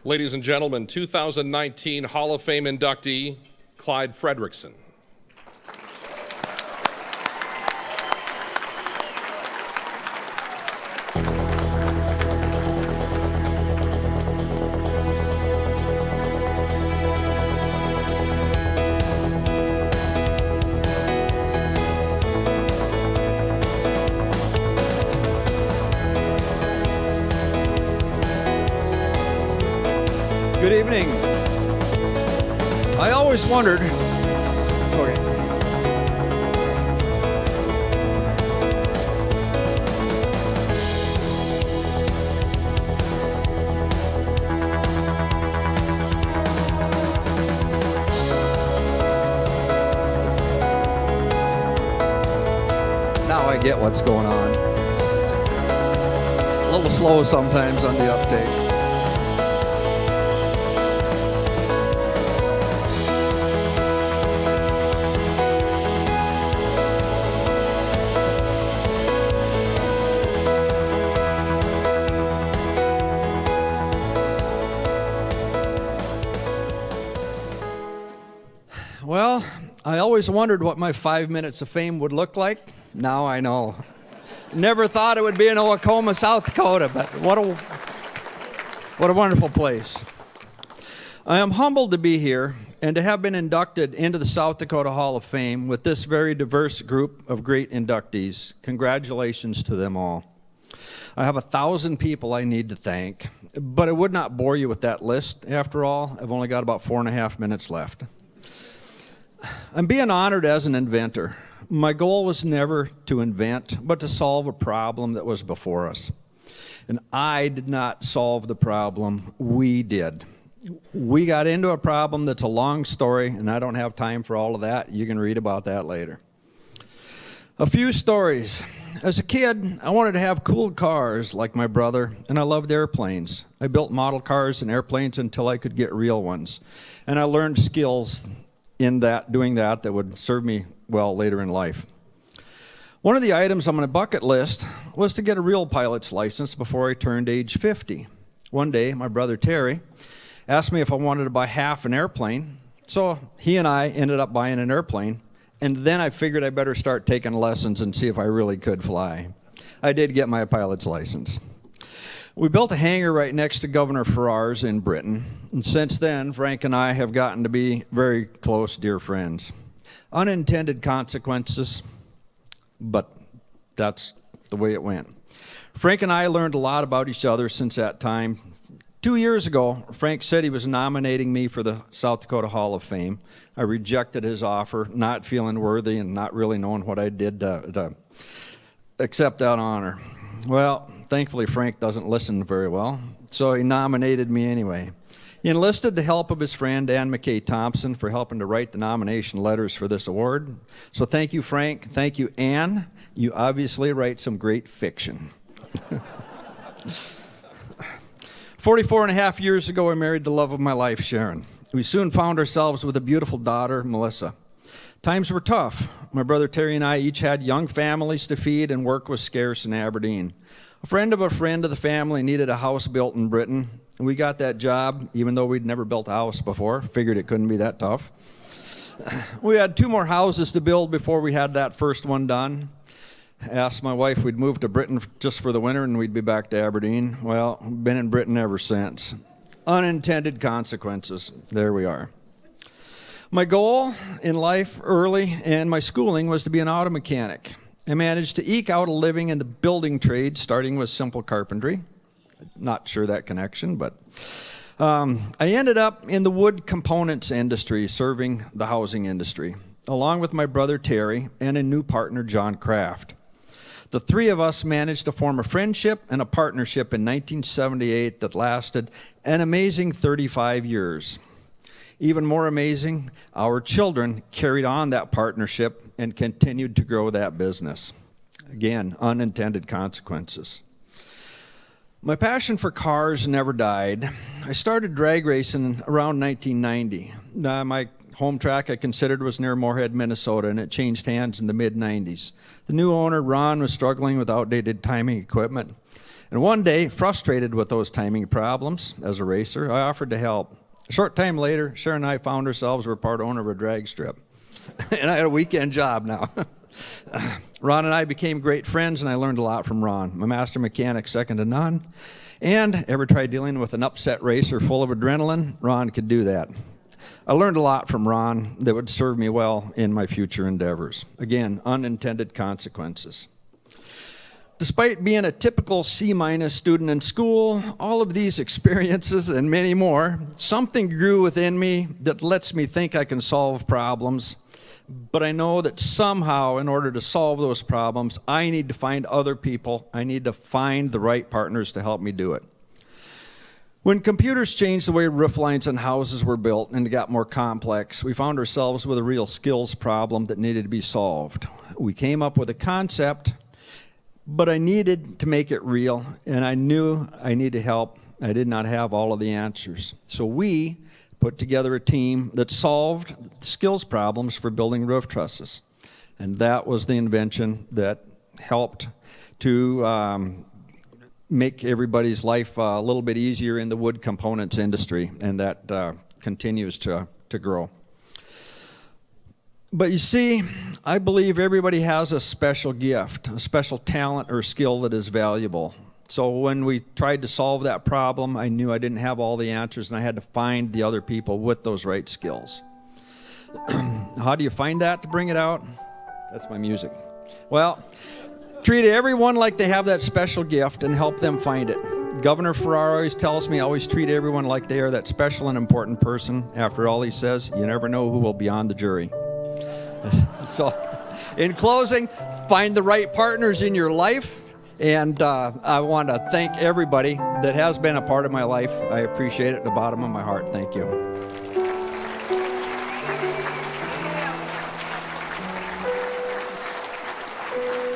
Ladies and gentlemen, 2019 Hall of Fame inductee, Clyde Fredrickson. Good evening. I always wondered, okay. Now I get what's going on. A little slow sometimes on the update. Well, I always wondered what my 5 minutes of fame would look like. Now I know. Never thought it would be in Owatonna, South Dakota, but what a wonderful place. I am humbled to be here and to have been inducted into the South Dakota Hall of Fame with this very diverse group of great inductees. Congratulations to them all. I have 1,000 people I need to thank, but I would not bore you with that list. After all, I've only got about 4.5 minutes left. I'm being honored as an inventor. My goal was never to invent, but to solve a problem that was before us. And I did not solve the problem, we did. We got into a problem that's a long story, and I don't have time for all of that. You can read about that later. A few stories. As a kid, I wanted to have cool cars like my brother, and I loved airplanes. I built model cars and airplanes until I could get real ones. And I learned skills in that, doing that would serve me well later in life. One of the items on my bucket list was to get a real pilot's license before I turned age 50. One day, my brother Terry asked me if I wanted to buy half an airplane, so he and I ended up buying an airplane, and then I figured I better start taking lessons and see if I really could fly. I did get my pilot's license. We built a hangar right next to Governor Farrar's in Britain, and since then, Frank and I have gotten to be very close, dear friends. Unintended consequences, but that's the way it went. Frank and I learned a lot about each other since that time. 2 years ago, Frank said he was nominating me for the South Dakota Hall of Fame. I rejected his offer, not feeling worthy and not really knowing what I did to accept that honor. Well, thankfully, Frank doesn't listen very well, so he nominated me anyway. He enlisted the help of his friend, Ann McKay Thompson, for helping to write the nomination letters for this award. So thank you, Frank. Thank you, Ann. You obviously write some great fiction. 44 and a half years ago, I married the love of my life, Sharon. We soon found ourselves with a beautiful daughter, Melissa. Times were tough. My brother Terry and I each had young families to feed, and work was scarce in Aberdeen. A friend of the family needed a house built in Britain. We got that job, even though we'd never built a house before. Figured it couldn't be that tough. We had 2 more houses to build before we had that first one done. Asked my wife we'd move to Britain just for the winter and we'd be back to Aberdeen. Well, been in Britain ever since. Unintended consequences. There we are. My goal in life early and my schooling was to be an auto mechanic. I managed to eke out a living in the building trade, starting with simple carpentry. Not sure that connection, but I ended up in the wood components industry, serving the housing industry, along with my brother Terry and a new partner, John Kraft. The 3 of us managed to form a friendship and a partnership in 1978 that lasted an amazing 35 years. Even more amazing, our children carried on that partnership and continued to grow that business. Again, unintended consequences. My passion for cars never died. I started drag racing around 1990. My home track I considered was near Moorhead, Minnesota, and it changed hands in the mid-90s. The new owner, Ron, was struggling with outdated timing equipment, And one day, frustrated with those timing problems as a racer, I offered to help. A short time later, Sharon and I found ourselves we were part owner of a drag strip. And I had a weekend job now. Ron and I became great friends, and I learned a lot from Ron. My master mechanic, second to none. And ever tried dealing with an upset racer full of adrenaline? Ron could do that. I learned a lot from Ron that would serve me well in my future endeavors. Again, unintended consequences. Despite being a typical C- student in school, all of these experiences and many more, something grew within me that lets me think I can solve problems. But I know that somehow, in order to solve those problems, I need to find other people. I need to find the right partners to help me do it. When computers changed the way roof lines on houses were built and it got more complex, we found ourselves with a real skills problem that needed to be solved. We came up with a concept, but I needed to make it real, and I knew I needed help. I did not have all of the answers. So we put together a team that solved skills problems for building roof trusses. And that was the invention that helped to make everybody's life a little bit easier in the wood components industry, and that continues to grow. But you see, I believe everybody has a special gift, a special talent or skill that is valuable. So when we tried to solve that problem, I knew I didn't have all the answers, and I had to find the other people with those right skills. How do you find that to bring it out? That's my music. Well, treat everyone like they have that special gift and help them find it. Governor Ferraro always tells me, always treat everyone like they are that special and important person. After all, he says, you never know who will be on the jury. So, in closing, find the right partners in your life. And I want to thank everybody that has been a part of my life. I appreciate it at the bottom of my heart. Thank you.